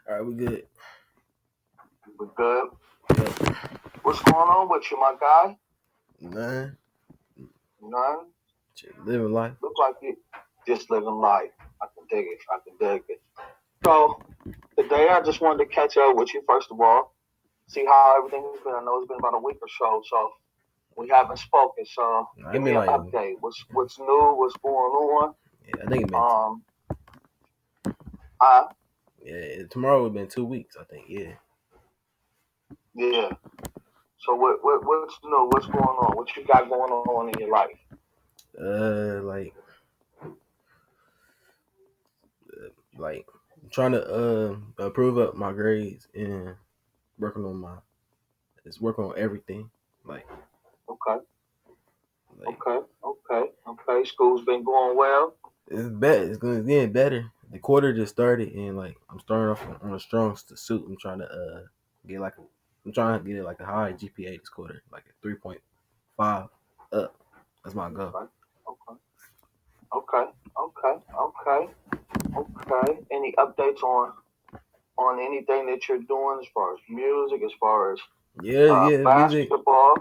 All right, we good. We're good. Yep. What's going on with you, my guy? None. None. Just living life. Look like you just living life. I can dig it. I can dig it. So today I just wanted to catch up with you first of all, see how everything has been. I know it's been about a week or so we haven't spoken. So I give me been an like, update. What's new? What's going on? yeah, I think it been, Um, I yeah, tomorrow would been 2 weeks. I think, yeah. yeah. So what's new? What's going on? What you got going on in your life? Like, like I'm trying to improve up my grades and working on my, it's working on everything. Like, Okay, like okay. School's been going well. it's better. It's going getting better. The quarter just started, and like I'm starting off on a strong suit. I'm trying to get like a, I'm trying to get it like a high GPA this quarter, like a 3.5 up. That's my goal. Okay, okay. Okay, okay, okay, okay. Any updates on anything that you're doing as far as music, as far as Yeah, yeah, music. basketball?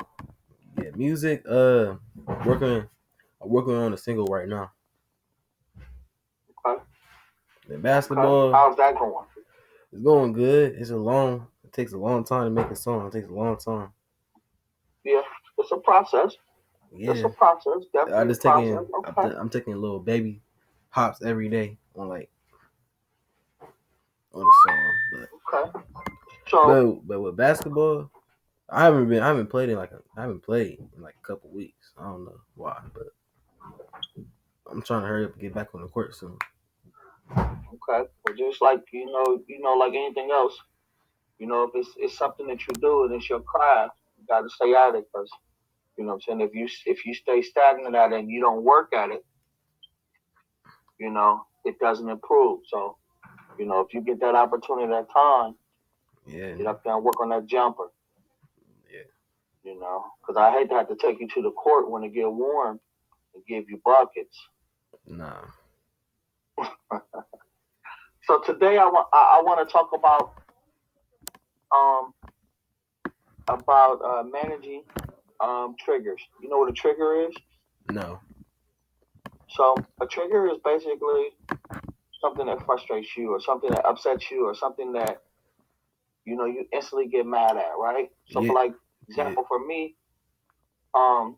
Yeah, music. Working. I'm working on a single right now. Okay, The okay. basketball How's that going? is going good. It's a long. It takes a long time to make a song. It takes a long time. Yeah, it's a process. It's a Yeah, process. I Definitely a just process. taking. Okay, I'm taking little baby hops every day on like on the song, okay. So, but with basketball, I haven't played in like I haven't played in like a couple weeks. I don't know why, but I'm trying to hurry up and get back on the court soon. okay. Well, just like like anything else, if it's something that you do and it's your craft, you got to stay at it because what I'm saying. If you stay stagnant at it and you don't work at it, it doesn't improve. So, if you get that opportunity, that time, Yeah, get up there and work on that jumper, yeah. because I hate to have to take you to the court when it get warm and give you buckets. Nah. So today I want to talk um about managing triggers. You know what a trigger is? No. So a trigger is basically something that frustrates you or something that upsets you or something that you instantly get mad at, right? So for Yeah. like Yeah. example for me, um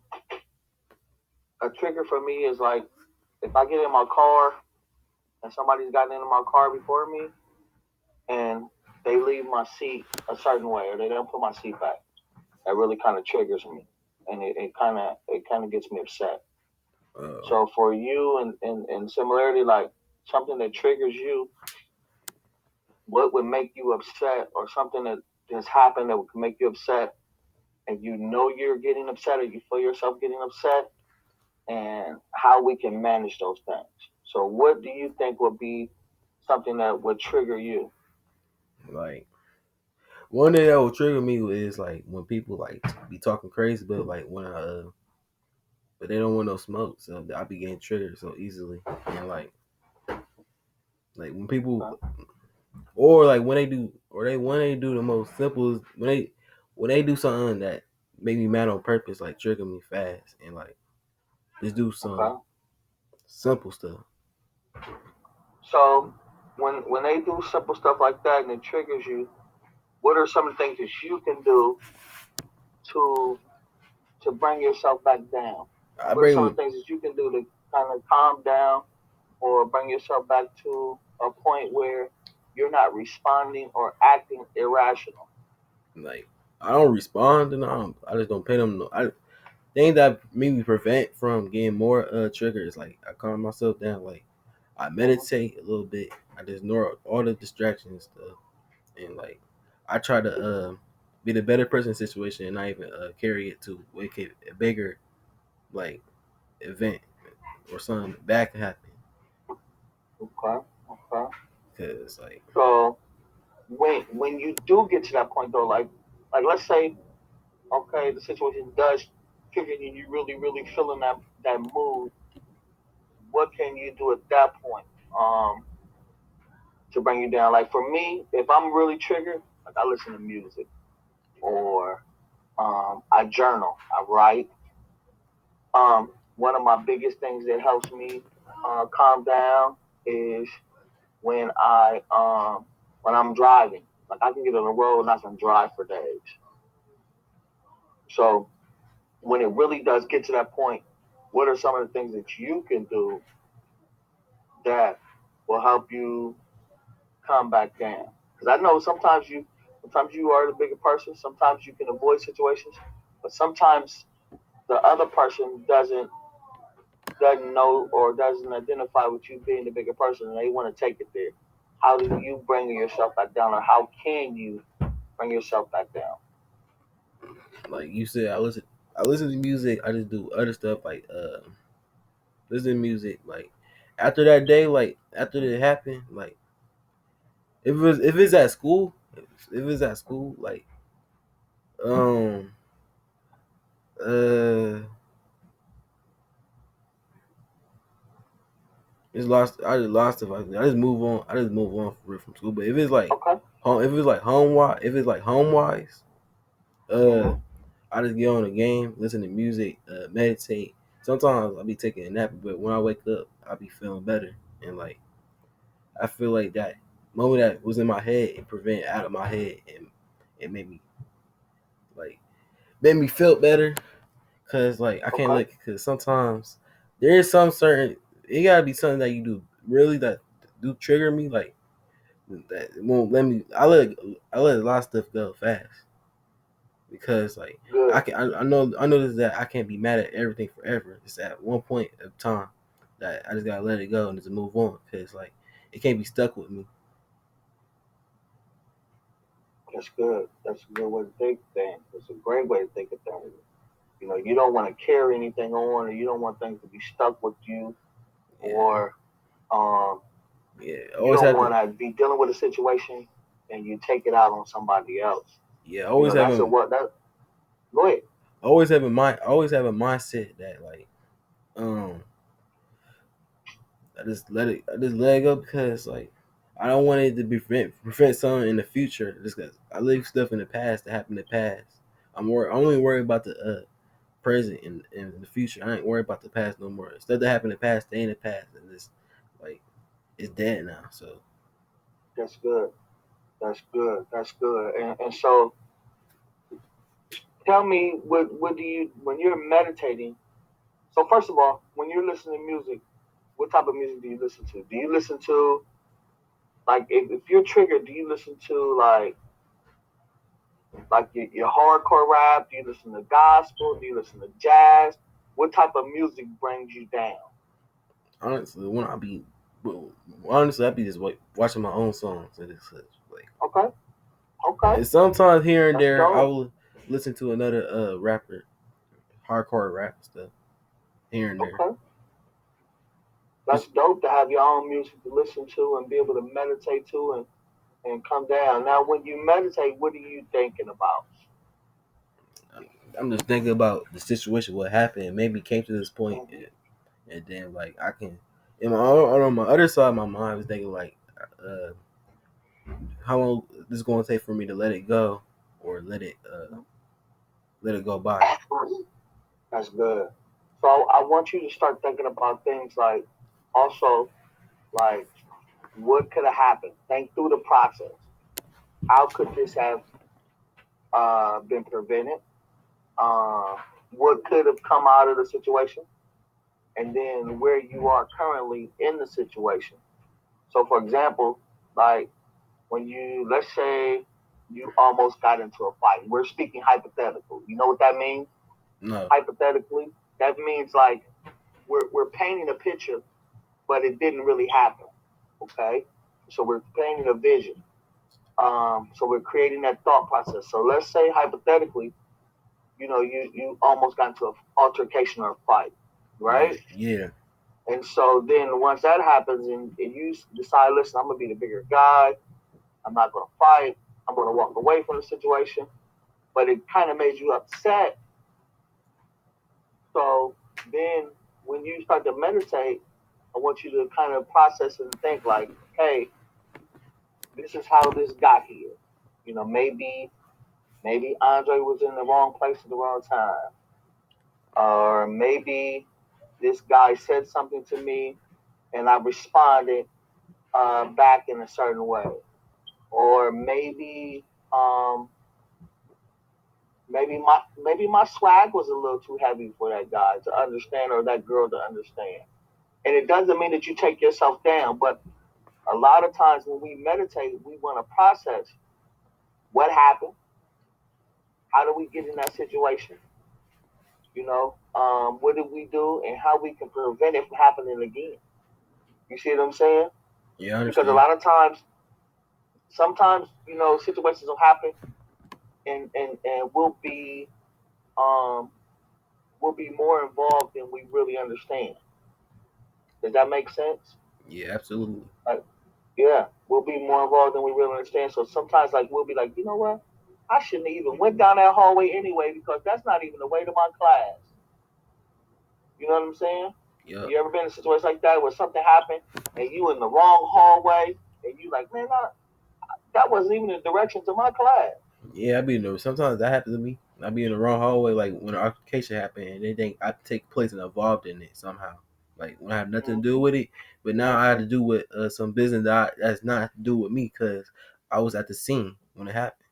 a trigger for me is like if I get in my car and somebody's gotten into my car before me and they leave my seat a certain way or they don't put my seat back. That really kind of triggers me, and it kind of gets me upset. Uh, So for you and similarity, like something that triggers you, what would make you upset, or something that has happened that would make you upset, and you're getting upset, or you feel yourself getting upset, and how we can manage those things. So what do you think would be something that would trigger you? like one thing that will trigger me is like when people like be talking crazy, but like when but they don't want no smoke, so I be getting triggered so easily, and like when people Okay. or like when they do the most simple when they do something that make me mad on purpose, like trigger me fast, and like just do some Okay. simple stuff. So when they do simple stuff like that and it triggers you, what are some of the things that you can do to bring yourself back down? I What are some of bring the things that you can do to kind of calm down or bring yourself back to a point where you're not responding or acting irrational? like I don't respond, and I just don't pay them. Things that maybe prevent from getting more triggers. Like I calm myself down. Like I Hmm. meditate a little bit. I just ignore all the distractions and stuff, and like I try to be the better person in the situation, and not even carry it to make it a bigger like event or something bad can happen. Okay. Okay. Cause like So when you do get to that point though, like let's say, okay, the situation does trigger you, you really feeling that mood. What can you do at that point? to bring you down. Like for me, if I'm really triggered, like I listen to music or I journal, I write. One of my biggest things that helps me calm down is when when I'm driving. Like I can get on the road and I can drive for days. So when it really does get to that point, what are some of the things that you can do that will help you come back down? Because I know sometimes you are the bigger person. Sometimes you can avoid situations, but sometimes the other person doesn't know or doesn't identify with you being the bigger person, and they want to take it there. How do you bring yourself back down, or how can you bring yourself back down? Like you said, I listen to music. I just do other stuff like listen to music. Like after that day, like after it happened, like if it's at school, if it's at school, like um uh it's lost. I just lost it. I just move on. I just move on from school. But if it's like Okay. home, if it's like home wise, uh, Mm-hmm. I just get on the game, listen to music, meditate. Sometimes I'll be taking a nap, but when I wake up, I'll be feeling better. And like I feel like that moment that was in my head, it prevent out of my head, and it like made me feel better. Cause like I can't Okay. look. Cause sometimes there is some certain. It gotta be something that you do really that do trigger me. Like that won't let me. I let a lot of stuff go fast because like Good. I know this that I can't be mad at everything forever. It's at one point of time that I just gotta let it go and just move on because like it can't be stuck with me. That's good. That's a good way to think of things. It's a great way to think of things. You know, you don't want to carry anything on, or you don't want things to be stuck with you, Yeah, or um, yeah. you don't want to be dealing with a situation and you take it out on somebody else. Yeah. You know, that's a what that. Go ahead. Always have a mindset that like um I just let it go because like I don't want it to be prevent something in the future just because I leave stuff in the past that happened in the past. I'm only worried about the present and the future. I ain't worried about the past no more. Stuff that happened in the past, stay in the past, and it's like it's dead now. So That's good. That's good. That's good. And so tell me, what do you when you're meditating? So first of all, when you're listening to music, what type of music do you listen to? Do you listen to like if you're triggered, do you listen to like your hardcore rap? Do you listen to gospel? Do you listen to jazz? What type of music brings you down? honestly, when I be well, honestly, I be just watching my own songs and it's like Okay, okay, and sometimes here and that's there I dope. will listen to another rapper, hardcore rap stuff here and there. Okay, that's dope to have your own music to listen to and be able to meditate to and come down. Now, when you meditate, what are you thinking about? I'm just thinking about the situation, what happened, and maybe came to this point, Hmm. and then like I can, on my other side of my mind, I was thinking like, uh, how long this is going to take for me to let it go, or let it go by. That's good. So I want you to start thinking about things like also like what could have happened. Think through the process. How could this have been prevented? Uh, what could have come out of the situation? And then where you are currently in the situation. So, for example, like when let's say you almost got into a fight. We're speaking hypothetical. You know what that means? No, Hypothetically, that means like we're painting a picture, but it didn't really happen. Okay, so we're painting a vision. So we're creating that thought process. So let's say hypothetically, you almost got into an altercation or a fight, yeah, right? yeah, And so then once that happens and you decide, listen, I'm gonna be the bigger guy. I'm not gonna fight. I'm gonna walk away from the situation. But it kind of made you upset. So then when you start to meditate, I want you to kind of process and think like, hey, this is how this got here. Maybe Andre was in the wrong place at the wrong time, or maybe this guy said something to me and I responded back in a certain way, or maybe my swag was a little too heavy for that guy to understand or that girl to understand. And it doesn't mean that you take yourself down, but a lot of times when we meditate, we want to process what happened, how did we get in that situation, what did we do, and how we can prevent it from happening again. You see what I'm saying? Yeah, I Because a understand. lot of times, sometimes situations will happen, and um, we'll be more involved than we really understand. Does that make sense? Yeah, absolutely. Like, yeah, we'll be more involved than we really understand. So sometimes, like, we'll be like, you know what? I shouldn't have even went down that hallway anyway because that's not even the way to my class. You know what I'm saying? Yep. You ever been in a situation like that where something happened and you in the wrong hallway and you like, man, that wasn't even the direction to my class. Yeah, I be in the sometimes that happens to me. I be in the wrong hallway, like when an altercation happened, and they think I take place and involved in it somehow. Like when I have nothing to Mm-hmm. do with it, but now I had to do with some business that's not to do with me because I was at the scene when it happened.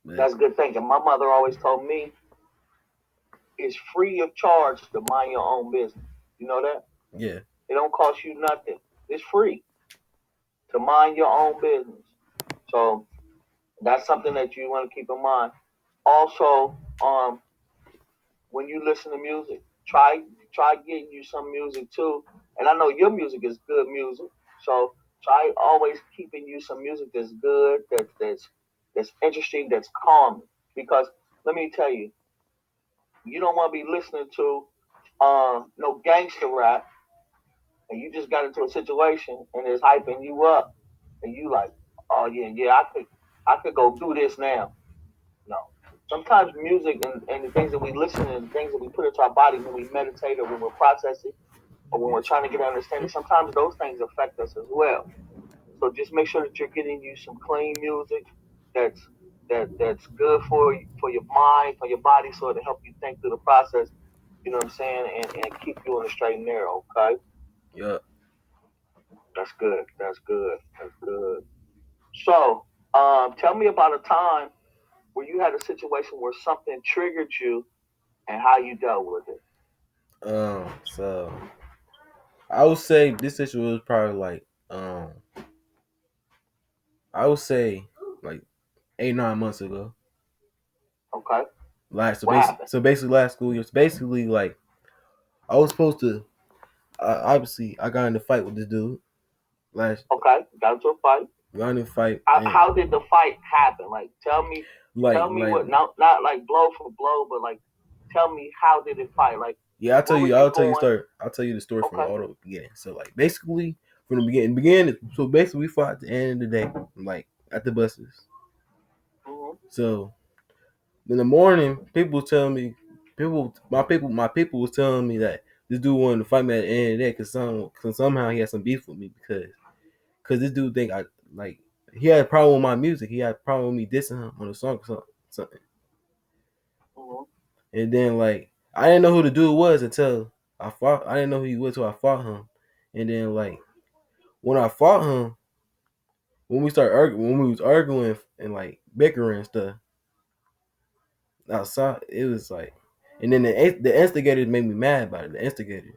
But That's good thinking. My mother always told me it's free of charge to mind your own business. You know that? yeah, It don't cost you nothing. It's free to mind your own business. So that's something that you want to keep in mind. Also, when you listen to music, try getting you some music too. And I know your music is good music, so try always keeping you some music that's good, that's interesting, that's calming. Because let me tell you, you don't want to be listening to no gangster rap, and you just got into a situation and it's hyping you up, and you like, oh yeah, yeah, I could go do this now. No. Sometimes music and the things that we listen and the things that we put into our body when we meditate or when we're processing or when we're yes, trying to get an understanding, sometimes those things affect us as well. So just make sure that you're getting you some clean music that's that's good for your mind, for your body, so to help you think through the process. You know what I'm saying, and keep you on the straight and narrow. Okay, yep. that's good. That's good. That's good. So, tell me about a time where you had a situation where something triggered you and how you dealt with it. So I would say this issue was probably like I would say like 8 9 months ago. Okay, Last what happened? so basically last school year. It's basically like I was supposed to. Obviously, I got in a fight with this dude last. Okay, got into a fight. Got in a fight and How did the fight happen? Like, tell me like what. Not like blow for blow, but like, tell me how did it fight? Like, yeah. where was you I'll tell you going? story. I'll tell you the story from Okay. all the beginning. So like basically from the beginning. So basically we fought at the end of the day, like at the buses. Mhm. So in the morning, people was telling me, my people was telling me that this dude wanted to fight me at the end of the day cause somehow he had some beef with me because this dude think I like he had a problem with my music. He had a problem with me dissing him on a song or something. Mhm. And then like I didn't know who the dude was until I fought. I didn't know who he was until I fought him. And then like when I fought him, when we was arguing and like bickering and stuff outside, it was like, and then the instigators made me mad about it. The instigators,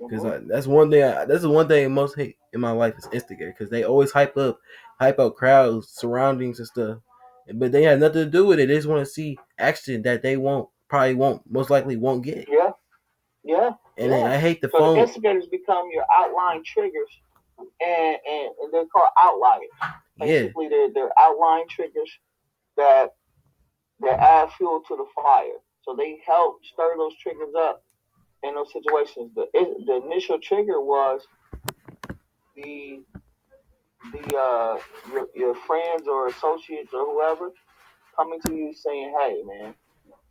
because Mhm. that's the one thing I most hate in my life is instigators because they always hype up crowds, surroundings and stuff, but they have nothing to do with it. They just want to see action that they most likely won't get. Yeah. Yeah. And then Yeah. I hate the So the phone. instigators become your outline triggers, and they're called outliers. Yeah, Basically, they're outline triggers that that add fuel to the fire. So they help stir those triggers up in those situations. The initial trigger was the your friends or associates or whoever coming to you saying, "Hey, man,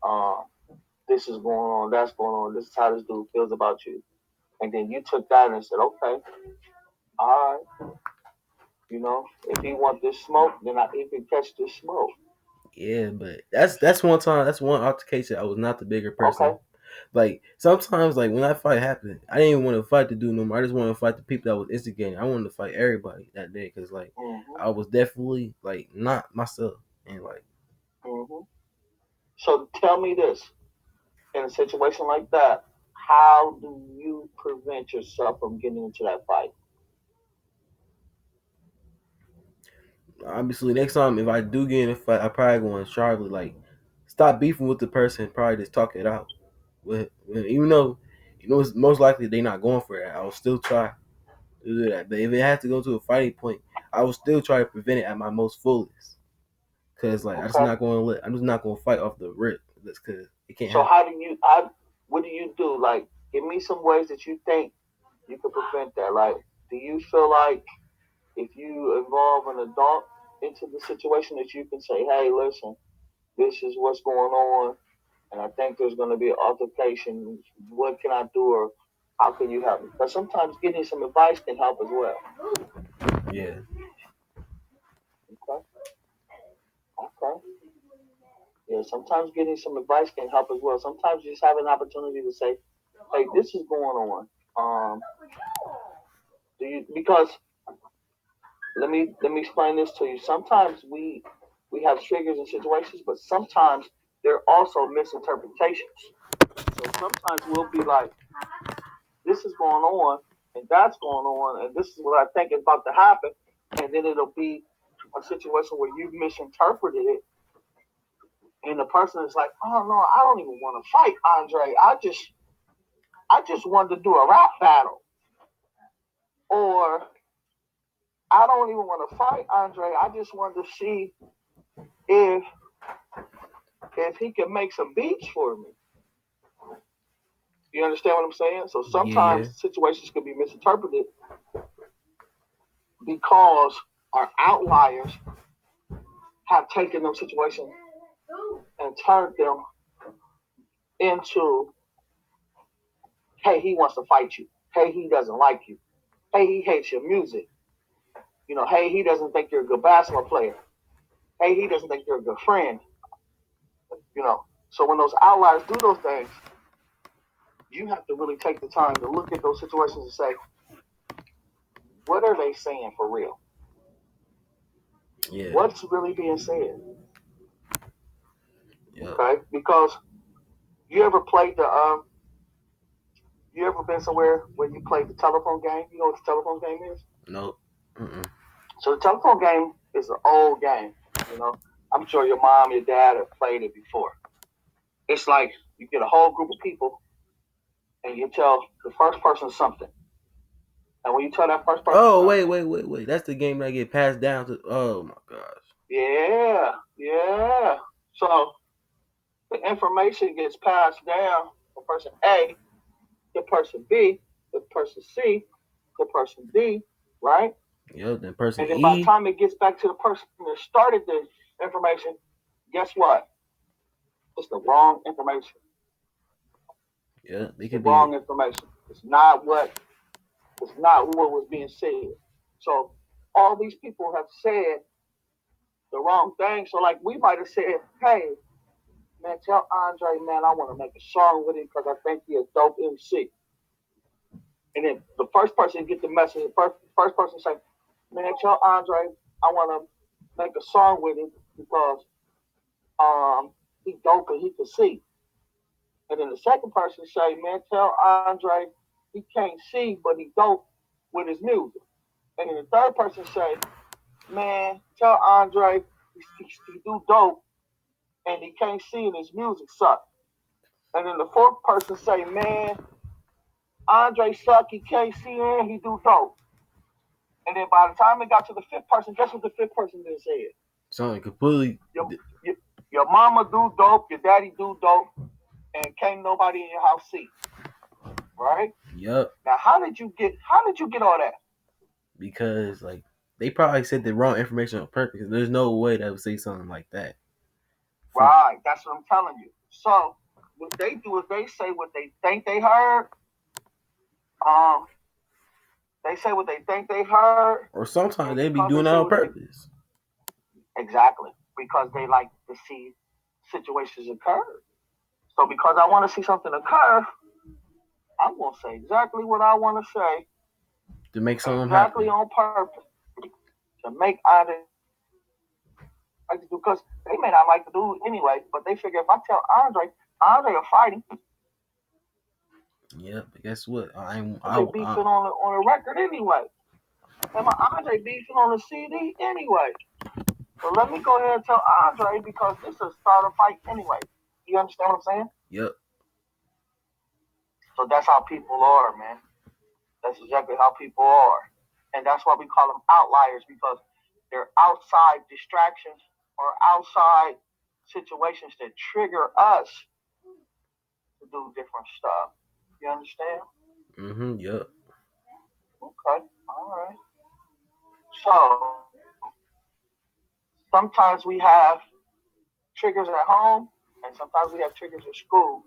um, this is going on, that's going on. This is how this dude feels about you." And then you took that and said, "Okay." All right, you know, if he want this smoke, then he can catch this smoke. Yeah, but that's one time. That's one altercation. I was not the bigger Okay. person. Like sometimes, like when that fight happened, I didn't even want to fight the dude no more. I just wanted to fight the people that was instigating. I wanted to fight everybody that day because like Mhm. I was definitely like not myself and like Mhm. So tell me this: in a situation like that, how do you prevent yourself from getting into that fight? obviously next time if I do get in a fight, I probably going to try to like stop beefing with the person. Probably just talk it out. Even though it's most likely they not going for that, I will still try to do that. But if it has to go to a fighting point, I will still try to prevent it at my most fullest. Cause like Okay. I'm just not gonna fight off the rip. That's cause it can't So happen. how do you? I what do you do? Like, give me some ways that you think you could prevent that. Like, do you feel like if you involve an adult into the situation that you can say, "Hey, listen, this is what's going on, and I think there's going to be an altercation. What can I do, or how can you help me?" Because sometimes getting some advice can help as well. Yeah, Okay. Okay. Yeah. Sometimes getting some advice can help as well. Sometimes you just have an opportunity to say, "Hey, this is going on. Um, do you?" Because let me explain this to you. Sometimes we have triggers and situations, but sometimes there are also misinterpretations. So sometimes we'll be like, "This is going on, and that's going on, and this is what I think is about to happen," and then it'll be a situation where you've misinterpreted it, and the person is like, "Oh no, I don't even want to fight Andre. I just wanted to do a rap battle, or I don't even want to fight Andre. I just wanted to see if he can make some beats for me." You understand what I'm saying? So yeah, sometimes situations can be misinterpreted because our outliers have taken those situations and turned them into, "Hey, he wants to fight you. Hey, he doesn't like you. Hey, he hates your music. You know, hey, he doesn't think you're a good basketball player. Hey, he doesn't think you're a good friend." You know, so when those outliers do those things, you have to really take the time to look at those situations and say, what are they saying for real? yeah, What's really being said? yeah. Okay, because you ever played the you ever been somewhere where you played the telephone game? You know what the telephone game is? Nope. Mm-mm. So the telephone game is an old game. You know, I'm sure your mom, your dad have played it before. It's like you get a whole group of people and you tell the first person something, and when you tell that first person Oh something, wait. That's the game that get passed down to. Oh my gosh. yeah, yeah. So the information gets passed down from person A to person B to person C to person D, right? Yep. Then person And then by the E. time it gets back to the person that started the information, guess what? It's the wrong information. Yeah, they It's the could be. wrong information. It's not what was being said. So all these people have said the wrong thing. So like we might have said, "Hey, man, tell Andre, man, I want to make a song with him because I think he's a dope MC." And then the first person get the message, the first person say, "Man, tell Andre I want to make a song with him because he dope and he can see." And then the second person say, "Man, tell Andre he can't see but he dope with his music." And then the third person say, "Man, tell Andre he do dope and he can't see and his music suck." And then the fourth person say, "Man, Andre suck, he can't see and he do dope." And then by the time it got to the fifth person, guess what the fifth person then said? Something completely. Your, your mama do dope, your daddy do dope, and can't nobody in your house see. Right? Yup. Now how did you get all that? Because like they probably said the wrong information on purpose. There's no way they would say something like that. From Right, that's what I'm telling you. So what they do is they say what they think they heard, um, They say what they think they heard, Or sometimes and they be because they doing that say on what they purpose. exactly because they like to see situations occur. So because I want to see something occur, I'm gonna say exactly what I want to say, To make something exactly happen. on purpose to make Andre like to do because they may not like to do it anyway, but they figure if I tell Andre are fighting, Yeah, but guess what? Andre beefing on a record anyway. And my Andre beefing on a CD anyway. So let me go ahead and tell Andre because this is start a fight anyway. You understand what I'm saying? yep. So that's how people are, man. That's exactly how people are. And that's why we call them outliers because they're outside distractions or outside situations that trigger us to do different stuff. You understand? Yep. Okay. All right. So sometimes we have triggers at home and sometimes we have triggers at school.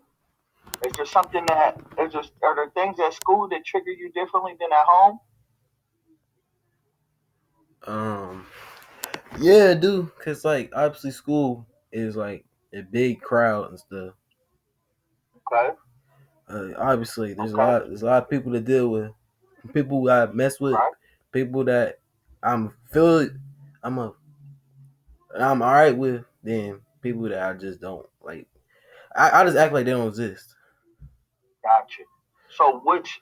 Is there something that is just are there things at school that trigger you differently than at home? Um. Yeah, I do. Cause like obviously school is like a big crowd and stuff. Okay. Obviously, Okay. there's a lot of people to deal with. People who I mess with. Right. People that I'm feel I'm a I'm all right with. Then people that I just don't like. I just act like they don't exist. Gotcha. So which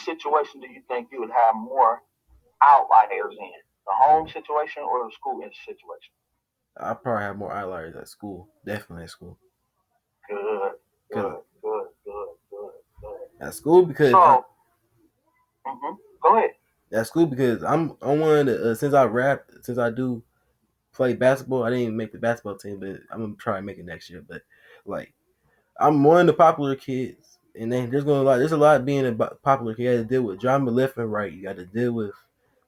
situation do you think you would have more outliers in? The home situation or the school situation? I probably have more outliers at school. Definitely at school. Good, Cause good, good, good, good, good. at school because I So, go ahead. at school because I'm one of the since I rap since I do play basketball. I didn't even make the basketball team, but I'm gonna try and make it next year. But like I'm one of the popular kids, and then there's a lot of being a popular kid. You got to deal with drama left and right. You got to deal with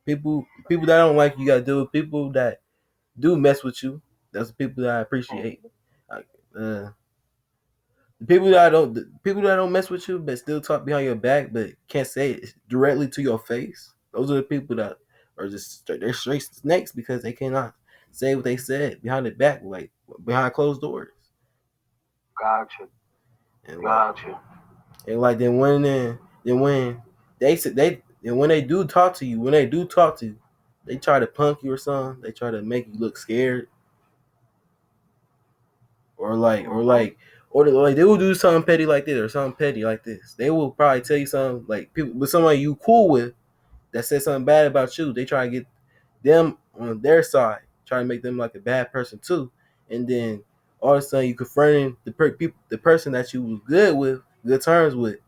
people that don't like you. You got to deal with people that do mess with you. That's the people that I appreciate. Mhm. Like, the people that don't mess with you, but still talk behind your back, but can't say it directly to your face. Those are the people that are just they're straight snakes because they cannot say what they said behind the back, like behind closed doors, Gotcha, and like gotcha. and like then when they said they and when they do talk to you, they try to punk you or something. They try to make you look scared or like or Mm-hmm. like or like they will do something petty like this or something petty like this. They will probably tell you something like people with somebody you cool with that said something bad about you. They try to get them on their side, try to make them like a bad person too, and then all of a sudden you confronting the person that you was good with, good terms with,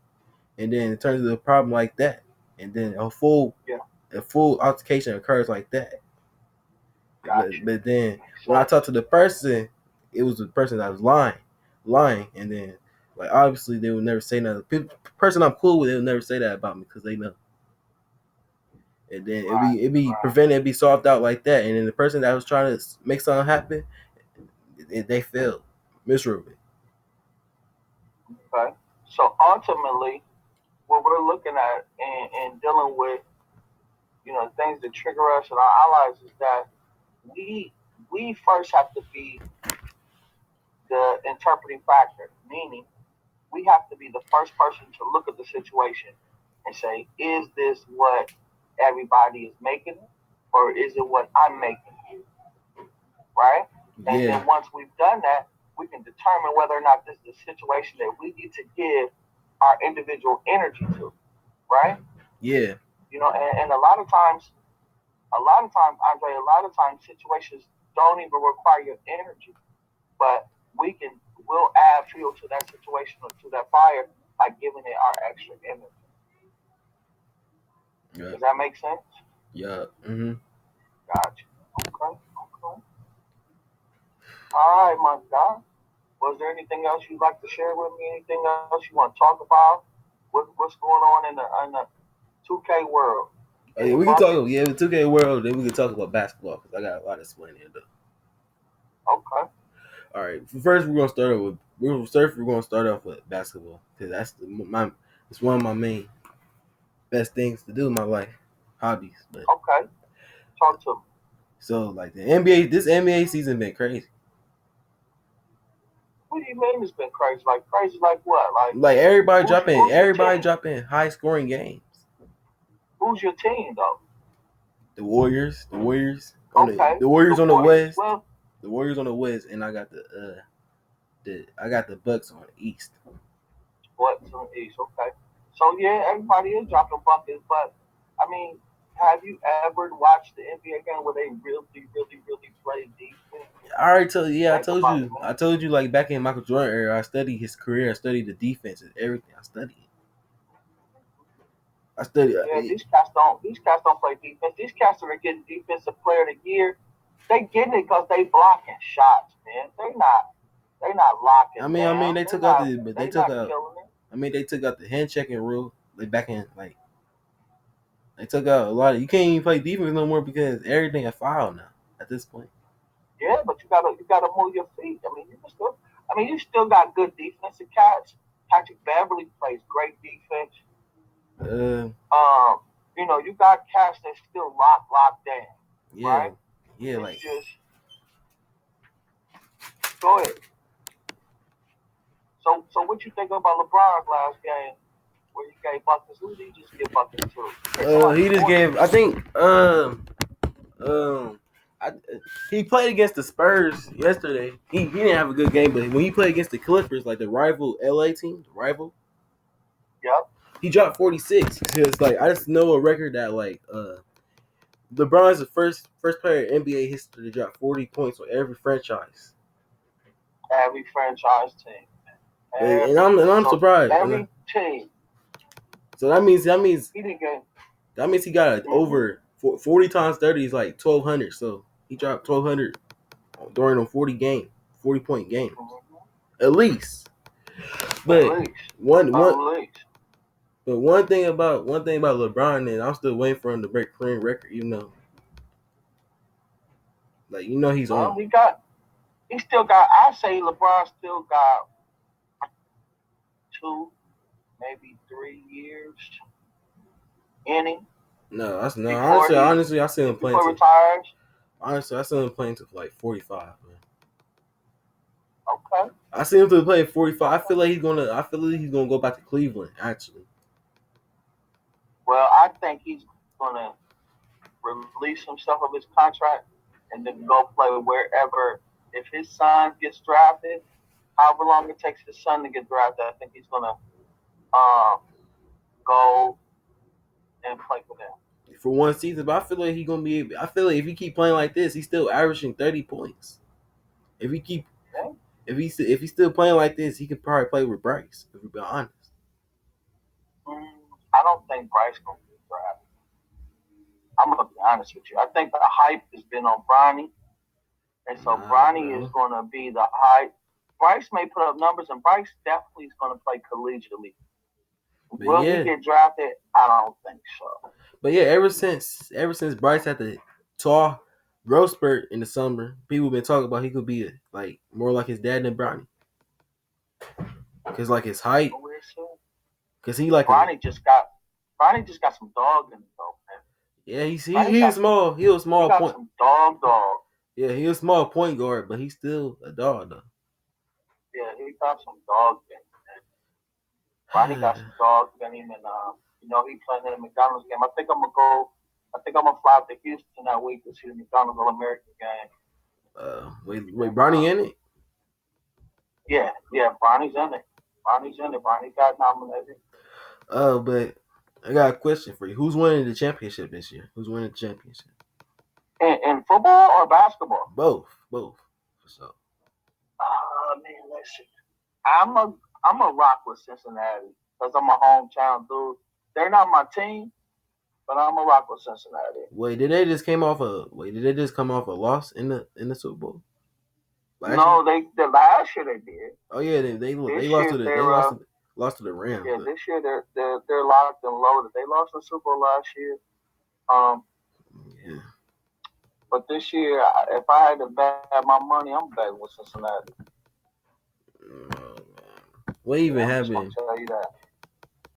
and then it turns into a problem like that, and then Yeah, a full altercation occurs like that. But, gotcha. but then Makes when I sense. talked to the person, it was the person that was lying, and then like obviously they would never say nothing. Person I'm cool with, they would never say that about me because they know. And then Right, right. it be solved out like that, and then the person that was trying to make something happen, they failed miserably. Okay. So ultimately, what we're looking at and dealing with, things that trigger us and our allies is that we we first have to be the interpreting factor, meaning we have to be the first person to look at the situation and say, is this what everybody is making or is it what I'm making? Right? And Yeah, then once we've done that, we can determine whether or not this is a situation that we need to give our individual energy to, right? yeah, And Andre, a lot of times situations don't even require your energy, but we'll add fuel to that situation or to that fire by giving it our extra energy. yeah, Does that make sense? yeah. Gotcha. Okay. Okay. All right, my guy. Was there anything else you'd like to share with me? Anything else you want to talk about? What's going on in the 2K world? Oh Any yeah, we can buckets? talk. Yeah, with 2K World, then we can talk about basketball because I got a lot to explain here though. Okay. All right, first we're gonna start off with basketball because that's it's one of my main best things to do in my life. hobbies. But Okay, talk to me. so like the NBA, this NBA season been crazy. What do you mean it's been crazy? Like crazy, like what? Like Like who's your everybody team? dropping high scoring games. Who's your team though? The Warriors Okay, the the Warriors on the Warriors. West, Well, the Warriors on the West, and I got I got the Bucks on the East. what to the East? Okay, so yeah, everybody is dropping buckets, but I mean, have you ever watched the NBA game where they really play defense? I already told you, yeah, Think about it, man. I told you like back in Michael Jordan era, I studied his career, I studied the defense and everything. I studied it. I studied Yeah, it. these cats don't play defense. These cats that are getting defensive player of the year, they getting it because they blocking shots, man. They not locking I mean, down. they They took out not the, but they they took not out. killing it. I mean, they took out the hand checking rule. Like back in, like they took out a lot of. You can't even play defense no more because everything a foul now. At this point, Yeah, but you gotta move your feet. I mean you still got good defensive cats. Patrick Beverly plays great defense. uh, Um, you got cats that still locked down, yeah, right? yeah, It's like just go ahead. So what you think about LeBron's last game where he gave buckets? Who did he just give buckets to? He gave somebody he just 40. gave. I think um, I, he played against the Spurs yesterday. He didn't have a good game, but when he played against the Clippers, like the rival LA team, the rival, Yep. he dropped 46. Because like I just know a record that like LeBron's the first player in NBA history to drop 40 points on every franchise. Every franchise team. And Every I'm so surprised. every team So he didn't get. that means he got Mm-hmm, over 40 times 30 is like 1,200. So he dropped 1,200 during a 40 point games mm-hmm. at least. At But least, at one least. but one thing about LeBron, and I'm still waiting for him to break Kareem record. Like he's Well, on. he still got. I say LeBron still got 2, maybe 3 years in him No, that's no. before he Honestly, I see him playing before he to. retires. Honestly, I see him playing to like 45. Man. Okay, I see him to play 45. I feel okay. like he's gonna. I feel like he's gonna go back to Cleveland. Actually, Well, I think he's gonna release himself of his contract and then go play wherever. If his son gets drafted, however long it takes his son to get drafted, I think he's gonna um, go and play for them. for one season, but I feel like he's gonna be. I feel like if he keep playing like this, he's still averaging 30 points. If he keep, Okay? if he's still playing like this, he could probably play with Bryce. If we be honest. I don't think Bryce gonna get drafted. I'm gonna be honest with you. I think the hype has been on Bronny, and so Nah, Bronny is bro. gonna be the hype. Bryce may put up numbers, and Bryce definitely is gonna play collegiately. But Will he yeah, get drafted? I don't think so. but yeah. Ever since Bryce had the tall growth spurt in the summer, people been talking about he could be like more like his dad than Bronny. Cause like his height, But we'll see. cause he like a Bronny just got Bronny just got some dog in him though, man. yeah. Bronny He was got some small. He was he small got point. some dog. Yeah, he was small point guard, but he's still a dog though. Yeah, he got some dog in him, man. Bronny got some dog in him, and he playing in the McDonald's game. I think I'm gonna fly out to Houston that week to see the McDonald's All American game. Wait, And Bronny in it? yeah, Bronny's in it. Bronny's in it. Bronny got nominated. But I got a question for you. Who's winning the championship this year? Who's winning the championship? In football or basketball? Both. So Man, listen. I'm a I'm a rock with Cincinnati because I'm a hometown dude. They're not my team, but I'm a rock with Cincinnati. Did they just come off a loss in the Super Bowl last year? No, the last year they did. Oh yeah, they This lost year to the they they're lost to the Rams, yeah. but This year they're locked and loaded. They lost the Super Bowl last year. Um, yeah. but this year, if I had to bet my money, I'm betting with Cincinnati. Oh, man. What Yeah, even I'm just gonna happened? tell you that.